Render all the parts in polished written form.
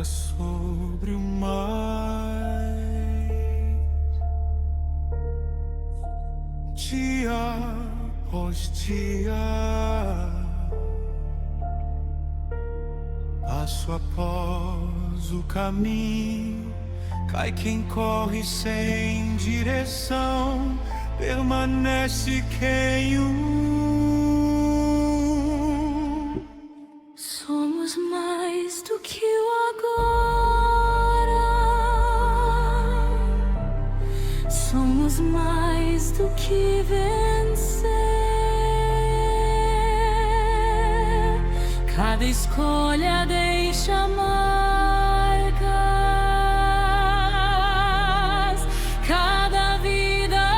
sobre o mar, dia após dia, passo após o caminho, cai quem corre sem direção, permanece quem Somos mais do que o agora, somos mais do que vencer. Cada escolha deixa marcas, cada vida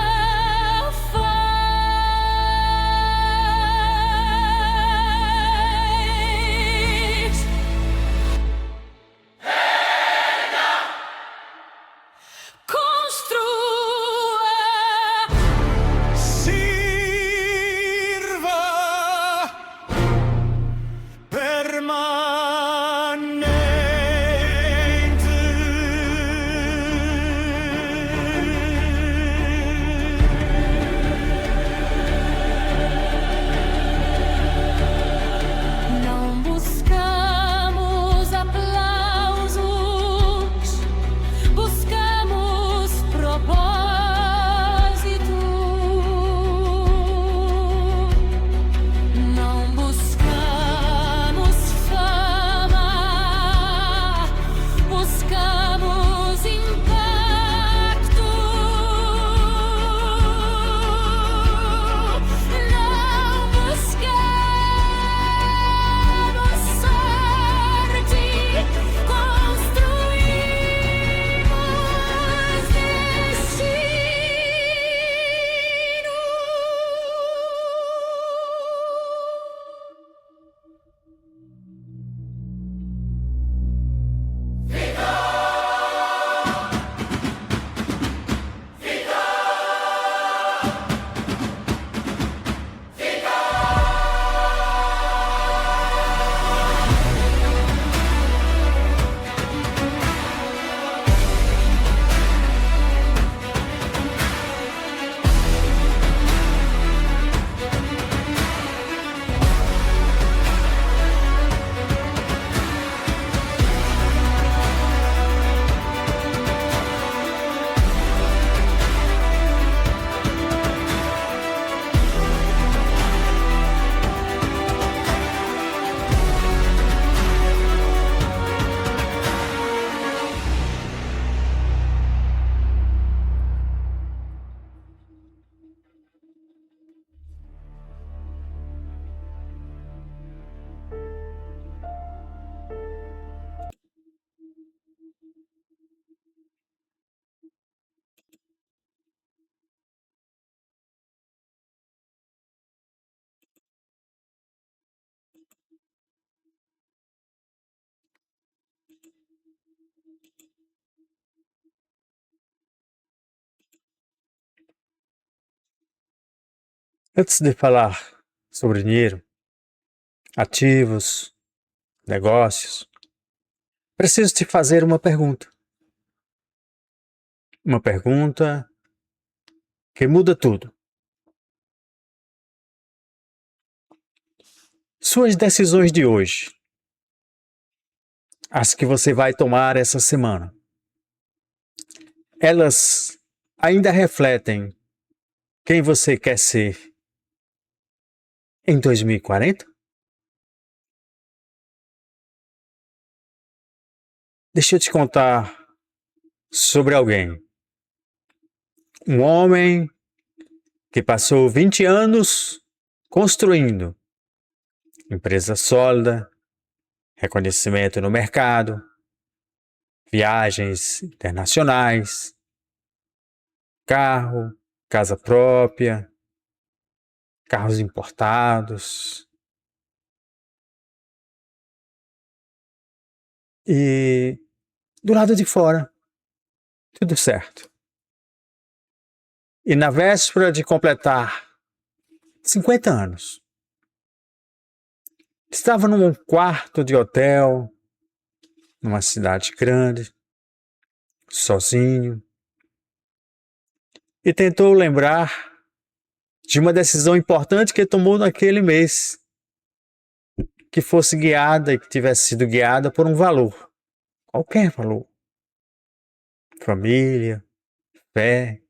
Antes de falar sobre dinheiro, ativos, negócios, preciso te fazer uma pergunta. Uma pergunta que muda tudo. Suas decisões de hoje, as que você vai tomar essa semana, elas ainda refletem quem você quer ser em 2040? Deixa eu te contar sobre alguém. Um homem que passou 20 anos construindo empresa sólida, reconhecimento no mercado, viagens internacionais, carro, casa própria, carros importados. E do lado de fora, tudo certo. E na véspera de completar 50 anos, estava num quarto de hotel, numa cidade grande, sozinho, e tentou lembrar de uma decisão importante que tomou naquele mês, que fosse guiada e que tivesse sido guiada por um valor, qualquer valor. Família, fé,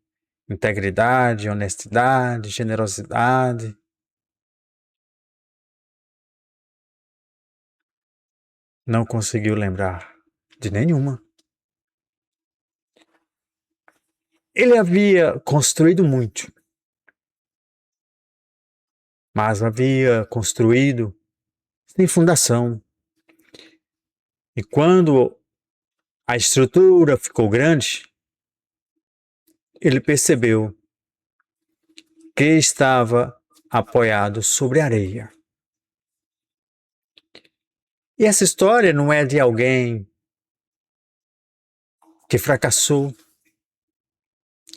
integridade, honestidade, generosidade. Não conseguiu lembrar de nenhuma. Ele havia construído muito, mas havia construído sem fundação. E quando a estrutura ficou grande, ele percebeu que estava apoiado sobre areia. E essa história não é de alguém que fracassou,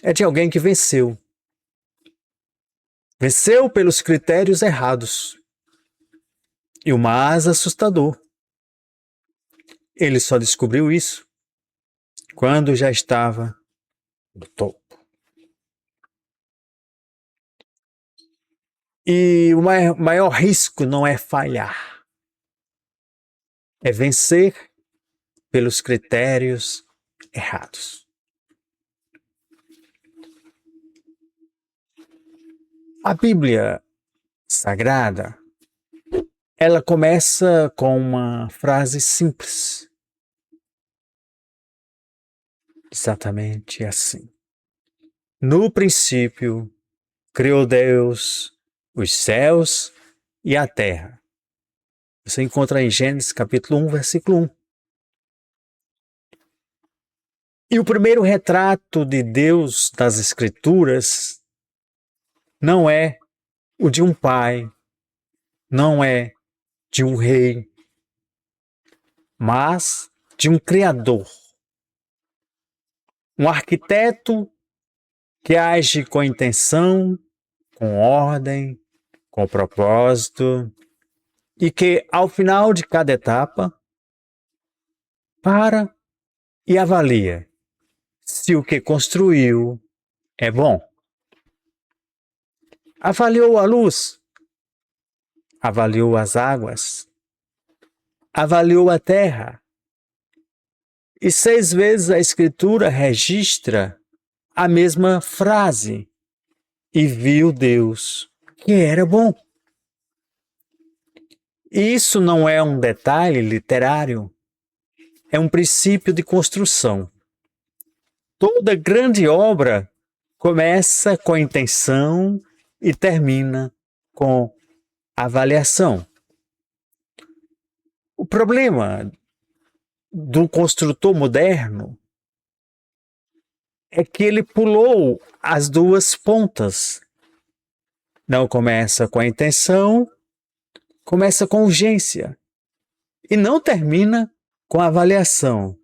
é de alguém que venceu. Venceu pelos critérios errados. E o mais assustador, ele só descobriu isso quando já estava no topo. E o maior risco não é falhar, é vencer pelos critérios errados. A Bíblia Sagrada, ela começa com uma frase simples. Exatamente assim. No princípio, criou Deus os céus e a terra. Você encontra em Gênesis capítulo 1, versículo 1. E o primeiro retrato de Deus das Escrituras não é o de um pai, não é de um rei, mas de um criador. Um arquiteto que age com intenção, com ordem, com propósito, e que, ao final de cada etapa, para e avalia se o que construiu é bom. Avaliou a luz, avaliou as águas, avaliou a terra. E 6 vezes a Escritura registra a mesma frase. E viu Deus que era bom. E isso não é um detalhe literário, é um princípio de construção. Toda grande obra começa com intenção e termina com avaliação. O problema do construtor moderno é que ele pulou as duas pontas. Não começa com a intenção, começa com urgência. E não termina com avaliação,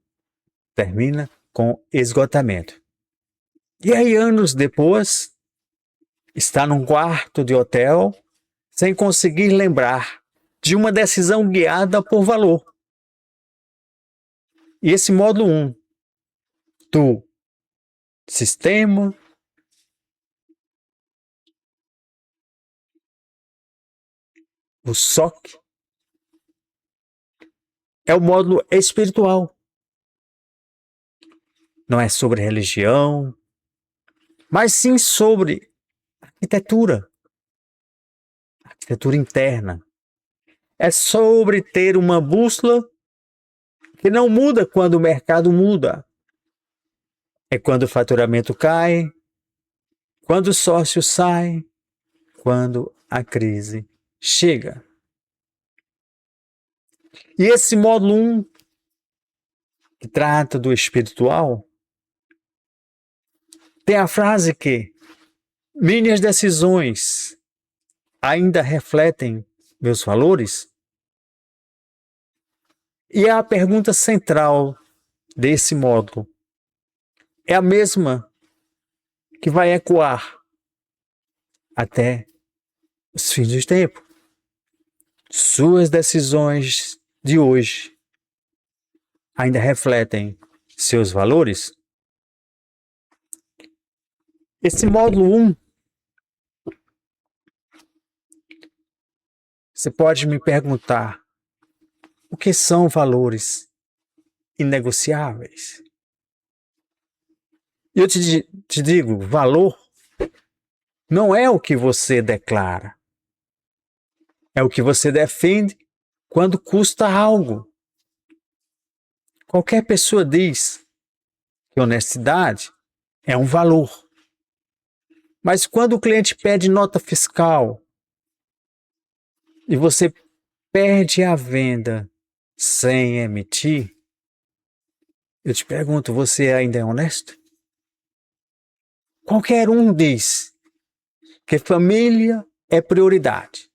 termina com esgotamento. E aí, anos depois, está num quarto de hotel sem conseguir lembrar de uma decisão guiada por valor. E esse módulo 1 do sistema o SOC é o módulo espiritual. Não é sobre religião, mas sim sobre arquitetura interna. É sobre ter uma bússola que não muda quando o mercado muda. É quando o faturamento cai, quando o sócio sai, quando a crise chega. E esse módulo 1, que trata do espiritual, tem a frase que minhas decisões ainda refletem meus valores? E a pergunta central desse módulo é a mesma que vai ecoar até os fins dos tempos. Suas decisões de hoje ainda refletem seus valores? Esse módulo 1, você pode me perguntar, o que são valores inegociáveis? Eu te digo, valor não é o que você declara, é o que você defende quando custa algo. Qualquer pessoa diz que honestidade é um valor. Mas quando o cliente pede nota fiscal e você perde a venda sem emitir, eu te pergunto, você ainda é honesto? Qualquer um diz que família é prioridade.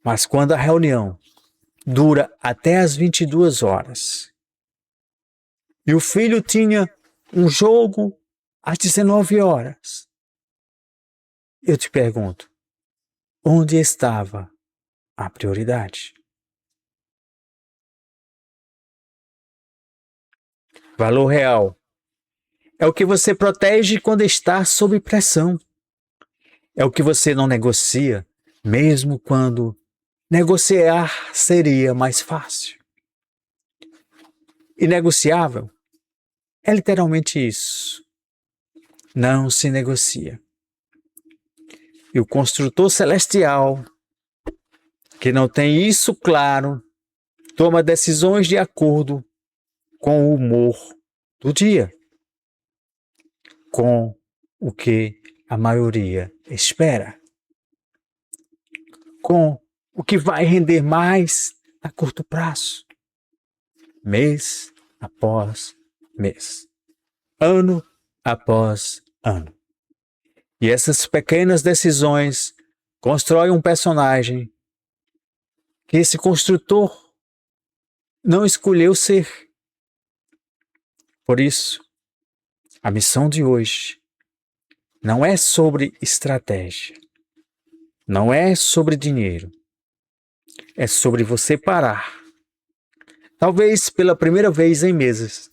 Mas quando a reunião dura até as 22 horas e o filho tinha um jogo às 19 horas, eu te pergunto, onde estava a prioridade? Valor real é o que você protege quando está sob pressão. É o que você não negocia, mesmo quando negociar seria mais fácil. Inegociável é literalmente isso. Não se negocia. E o construtor celestial, que não tem isso claro, toma decisões de acordo com o humor do dia, com o que a maioria espera, com o que vai render mais a curto prazo, mês após mês, ano após ano. E essas pequenas decisões constroem um personagem que esse construtor não escolheu ser. Por isso, a missão de hoje não é sobre estratégia, não é sobre dinheiro, é sobre você parar, talvez pela primeira vez em meses,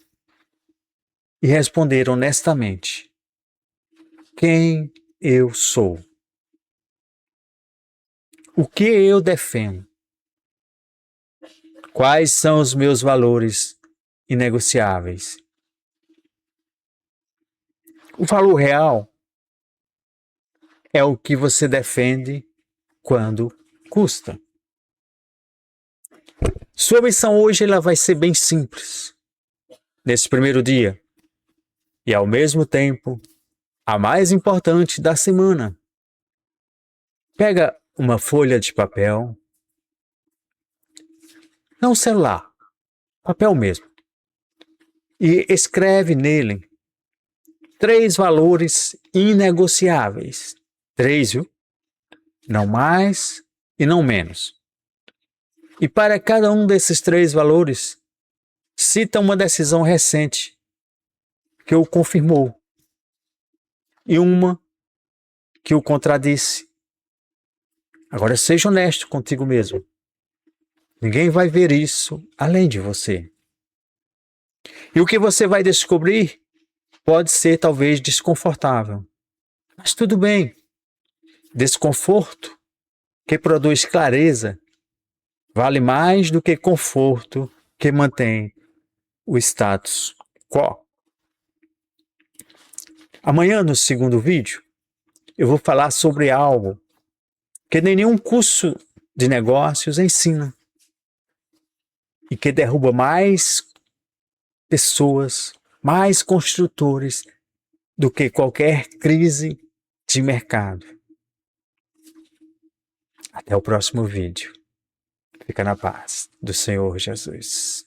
e responder honestamente: quem eu sou? O que eu defendo? Quais são os meus valores inegociáveis? O valor real é o que você defende quando custa. Sua missão hoje ela vai ser bem simples, nesse primeiro dia, e ao mesmo tempo a mais importante da semana. Pega uma folha de papel, não celular, papel mesmo, e escreve nele 3 valores inegociáveis. 3, viu? Não mais e não menos. E para cada um desses 3 valores, cita uma decisão recente que o confirmou e uma que o contradisse. Agora seja honesto contigo mesmo. Ninguém vai ver isso além de você. E o que você vai descobrir pode ser talvez desconfortável. Mas tudo bem. Desconforto que produz clareza vale mais do que conforto que mantém o status quo. Amanhã, no segundo vídeo, eu vou falar sobre algo que nenhum curso de negócios ensina e que derruba mais pessoas, mais construtores do que qualquer crise de mercado. Até o próximo vídeo. Fica na paz do Senhor Jesus.